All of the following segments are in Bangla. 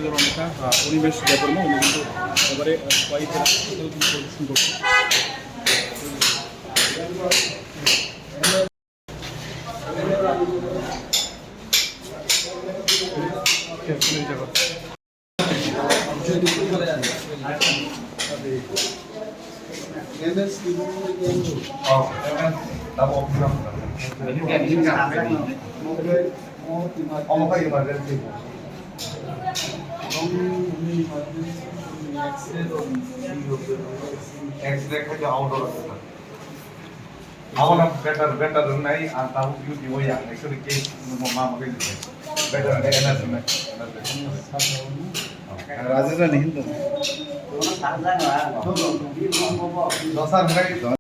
Naikha Animesh Debbarma উনি কিন্তু এবারে খোয়াই জেলা পরিদর্শন করছেন। better nai tahu beauty wo yang actually case mama makai better energy Rajesh nahi to dosa bhai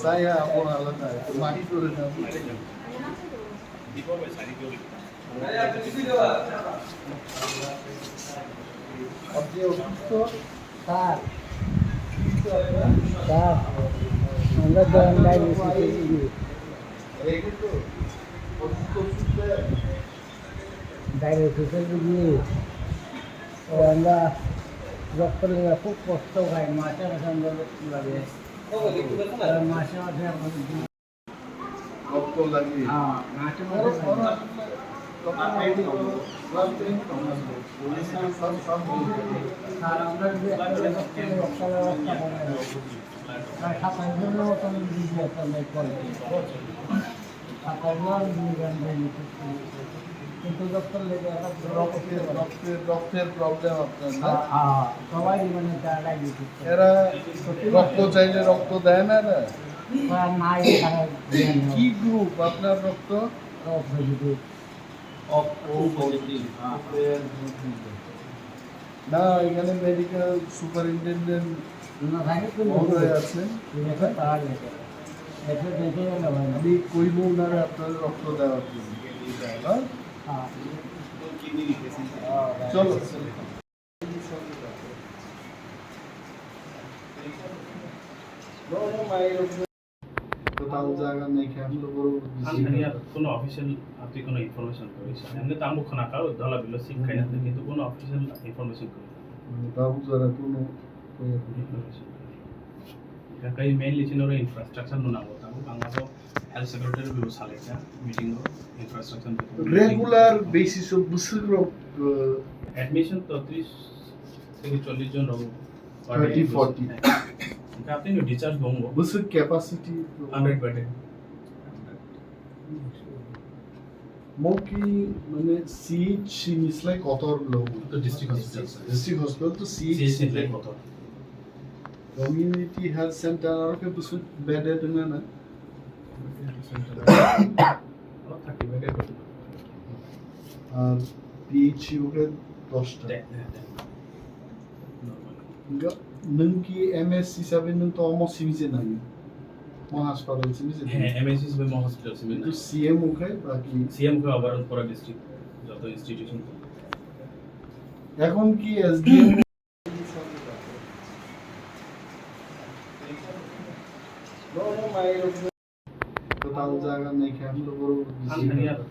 saya mau halat itu mati dulu dokternya খুব কষ্ট হয় মাছের সঙ্গে লাগে মাছের রক্ত লাগি হ্যাঁ মাছের আর আমরা যদি একটা ডক্টরের ব্যবস্থা বানাই সাতাশ জনের মতন দিদি একটা মেয়ে করে সাতাশ জন কিন্তু ডক্টর লেগে একটা রক্তের প্রবলেম আপনার না সবাই মানে ডায়াবেটিস এরা রক্ত চাইলে রক্ত দেয় না না নাই কি গ্রুপ আপনার রক্ত না এখানে মেডিকেল সুপারিনটেন্ডেন্ট আছেন আমি কইব ওনারা আপনার রক্ত দেওয়ার জন্য চলো কোনো অফিসিয়াল আপনি কোনো ইনফরমেশন করেছেন এমনি তো আমু খানা খাও দলা বিলো সিং খাই না কিন্তু কোনো অফিসিয়াল ইনফরমেশন করি বাবু যারা কোনো कई मेनली चिनोर इंफ्रास्ट्रक्चर नुना होता है बांग्लादेश हेल्थ सेक्रेटरी भी उस साले का मीटिंग हो इंफ्रास्ट्रक्चर रेगुलर बेसिस ऑफ बुसुग्रो एडमिशन तो 30 से 40 जन रहो 30 40 का आपने न्यू डिस्चार्ज होंगे बुसुग कैपेसिटी 100 बेड मोकी माने सीट सिमिसलाई कतर लो तो डिस्ट्रिक्ट हॉस्पिटल तो seat like Qatar community health centre और के बुसुग बेडे दंगा ना और पीएचयू के 10 टा नों की एमएस हिसाबै नों तो अलमोस्ट सिमिसे नायो म हास्पिटल सिमिसे है एमएस हिसाबै म हॉस्पिटल सिमिसे तो सीएमओ के बाकी सीएम को আবার পুরো ডিস্ট্রিক্ট যত ইনস্টিটিউশন এখন কি এসডিএম তাও জায়গা নাই কি আমরা বড়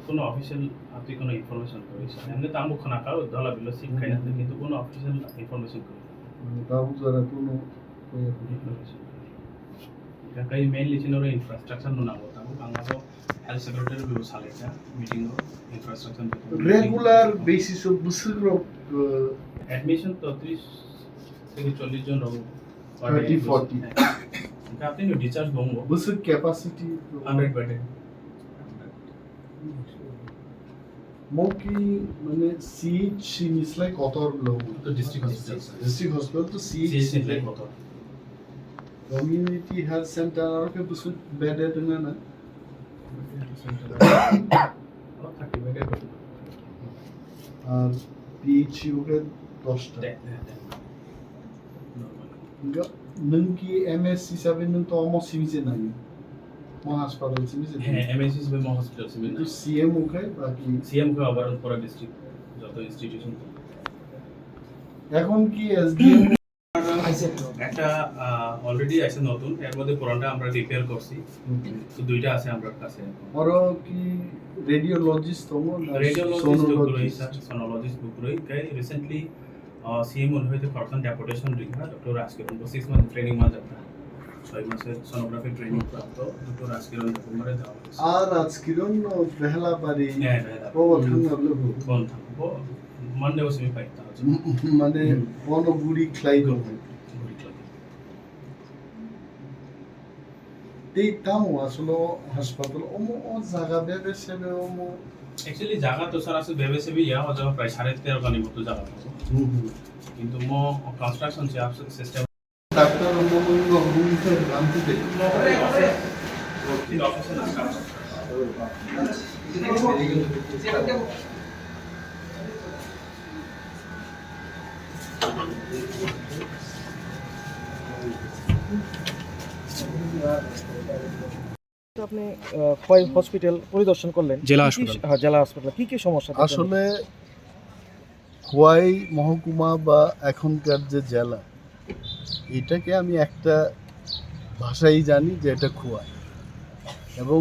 কোনো অফিশিয়াল আপনি কোনো ইনফরমেশন করেছেন এমনি তো আমু খানা খাও দলা বিলো সিং খাই না কিন্তু কোনো অফিশিয়াল ইনফরমেশন করি বাবু যারা কোনো कई मेनली चिनोर इंफ्रास्ट्रक्चर नुना होता है बांग्लादेश हेल्थ सेक्रेटरी भी उस साले का मीटिंग हो इंफ्रास्ट्रक्चर रेगुलर बेसिस ऑफ बुसुग्रो एडमिशन तो 30 से 40 जन रहो 30 40 का आपने न्यू डिस्चार्ज होंगे बुसुग कैपेसिटी 100 बेड मोकी माने सीट सिमिसलाई कतर लो तो डिस्ट्रिक्ट हॉस्पिटल तो सीट लाइक कतर কমিউনিটি হেলথ সেন্টার আর কে কিছু বেডে দিনে না আর পিএইচইউ কে 10টা नों कि एमएस हिसाबै नों तो अलमोस्ट सिमिजे नायो म हास्पाताल सिमिजे হ্যাঁ এমএসসি হিসেবে মো হসপিটাল সিমিন तो सीएम ওখাই বাকি সিএম কে আবার পুরো ডিস্ট্রিক্ট যত ইনস্টিটিউশন এখন কি এসডিএম একটা অলরেডি আছে নতুন এর মধ্যে পুরানটা আমরা রিপেয়ার করছি তো দুইটা আছে আমার কাছে और কি রেডিওলজিস্ট তো রেডিওলজিস্ট বুকরই স্যার সোনোলজিস্ট বুকরই কে রিসেন্টলি सीएम उन होते पर्सन डेपुटेशन रिहा डॉक्टर राजकिरण को 6 मंथ ट्रेनिंग में जाता 6 मासेर सोनोग्राफी ट्रेनिंग प्राप्त डॉक्टर राजकिरण कुमारे दाও আর রাজকিরণ বেহলা বাড়ি হ্যাঁ বেহলা ও থাঙ্গাবলে কোন থাকবো মানডে ওসে পাইতা আছে মানে কোন গুড়ি খ্লাই করবে এই তামো আসলে হাসপাতাল ও জায়গা বেবে সেবে ও एक्चुअली জায়গা তো স্যার আছে বেবে সে ইয়া हो जाओ प्राय 13.5 গানি মতো জায়গা কিন্তু মো কনস্ট্রাকশন সে আপসে সিস্টেম ডাক্তার মঙ্গল ভূমিতে রামপুতে তিন অফিসে না কাজ আপনি খোয়াই হসপিটাল পরিদর্শন করলেন জেলা হাসপাতাল। হ্যাঁ জেলা হাসপাতাল কি কি সমস্যা দেখলেন? আসলে খোয়াই মহকুমা বা এখনকার যে জেলা এটাকে আমি একটা ভাষাই জানি যে এটা খোয়াই এবং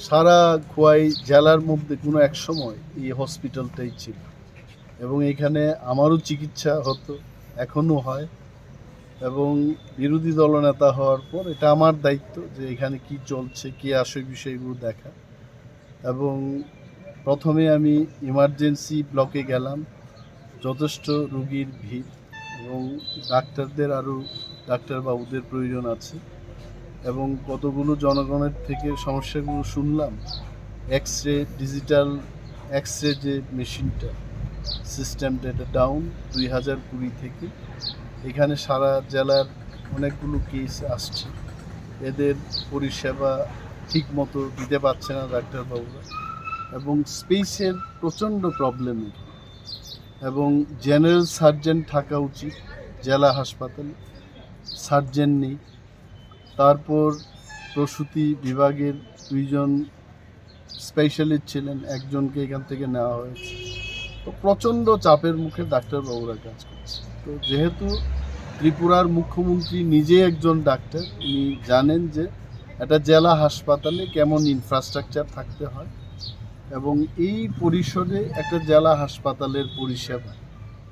সারা খোয়াই জেলার মধ্যে কোনো এক সময় এই হসপিটালটাই ছিল এবং এখানে আমারও চিকিৎসা হতো এখনও হয় এবং বিরোধী দলনেতা হওয়ার পর এটা আমার দায়িত্ব যে এখানে কি চলছে কি আসে বিষয়গুলো দেখা এবং প্রথমে আমি ইমার্জেন্সি ব্লকে গেলাম যথেষ্ট রোগীর ভিড় এবং ডাক্তারদের আরও ডাক্তারবাবুদের প্রয়োজন আছে এবং কতগুলো জনগণের থেকে সমস্যাগুলো শুনলাম এক্স-রে ডিজিটাল এক্স-রে যে মেশিনটা সিস্টেমটা এটা ডাউন 2020 থেকে এখানে সারা জেলার অনেকগুলো কেস আসছে এদের পরিষেবা ঠিক মতো দিতে পারছে না ডাক্তারবাবুরা এবং স্পেসের প্রচণ্ড প্রবলেম এবং জেনারেল সার্জন থাকা উচিত জেলা হাসপাতালে সার্জন নেই তারপর প্রসূতি বিভাগের 2 জন স্পেশালিস্ট ছিলেন একজনকে এখান থেকে নেওয়া হয়েছে তো প্রচণ্ড চাপের মুখে ডাক্তারবাবুরা কাজ করছে তো যেহেতু ত্রিপুরার মুখ্যমন্ত্রী নিজে একজন ডাক্তার উনি জানেন যে একটা জেলা হাসপাতালে কেমন ইনফ্রাস্ট্রাকচার থাকতে হয় এবং এই পরিসরে একটা জেলা হাসপাতালের পরিষেবা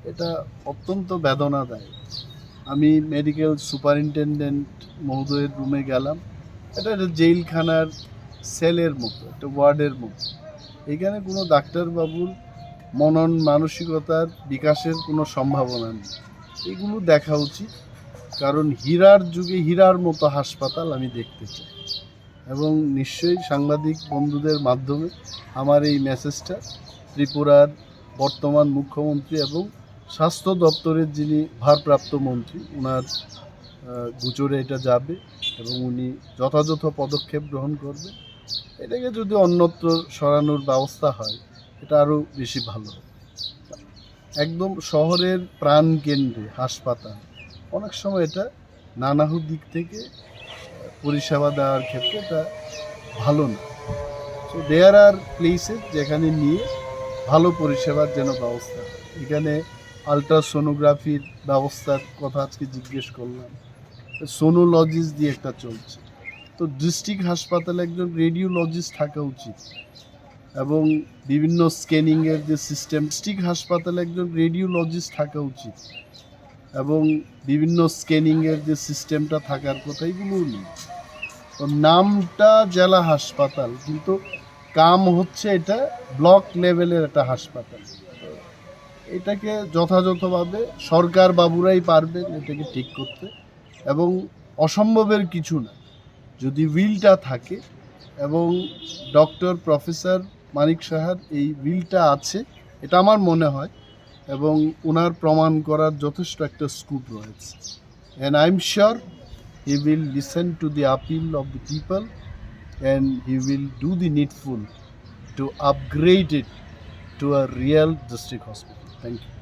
এটা অত্যন্ত বেদনাদায়ক আমি মেডিকেল সুপারিনটেনডেন্ট মহোদয়ের রুমে গেলাম এটা একটা জেলখানার সেলের মতো একটা ওয়ার্ডের মতো এখানে কোনো ডাক্তারবাবুর মনন মানসিকতার বিকাশের কোনো সম্ভাবনা নেই এগুলো দেখা উচিত কারণ হীরার যুগে হীরার মতো হাসপাতাল আমি দেখতে চাই এবং নিশ্চয়ই সাংবাদিক বন্ধুদের মাধ্যমে আমার এই মেসেজটা ত্রিপুরার বর্তমান মুখ্যমন্ত্রী এবং স্বাস্থ্য দপ্তরের যিনি ভারপ্রাপ্ত মন্ত্রী ওনার গোচরে এটা যাবে এবং উনি যথাযথ পদক্ষেপ গ্রহণ করবে এটাকে যদি অন্যত্র সরানোর ব্যবস্থা হয় এটা আরও বেশি ভালো হবে একদম শহরের প্রাণকেন্দ্রে হাসপাতাল অনেক সময় এটা নানাহু দিক থেকে পরিষেবা দেওয়ার ক্ষেত্রে এটা ভালো না সো দেয়ার আর প্লেসেস যেখানে নিয়ে ভালো পরিষেবার যেন ব্যবস্থা হয় এখানে আলট্রাসোনোগ্রাফির ব্যবস্থার কথা আজকে জিজ্ঞেস করলাম সোনোলজিস্ট দিয়ে একটা চলছে তো ডিস্ট্রিক্ট হাসপাতালে একজন রেডিওলজিস্ট থাকা উচিত এবং বিভিন্ন স্ক্যানিংয়ের যে সিস্টেম ডিস্ট্রিক্ট হাসপাতালে একজন রেডিওলজিস্ট থাকা উচিত এবং বিভিন্ন স্ক্যানিংয়ের যে সিস্টেমটা থাকার কথা এগুলোও নেই তো নামটা জেলা হাসপাতাল কিন্তু কাম হচ্ছে এটা ব্লক লেভেলের একটা হাসপাতাল এটাকে যথাযথভাবে সরকার বাবুরাই পারবেন এটাকে ঠিক করতে এবং অসম্ভবের কিছু না যদি উইলটা থাকে এবং ডক্টর প্রফেসর মানিক সাহার এই উইলটা আছে এটা আমার মনে হয় এবং ওনার প্রমাণ করার যথেষ্ট একটা স্কোপ রয়েছে and I am sure he will listen to the appeal of the people and he will do the needful to upgrade it to a real district hospital. Thank you.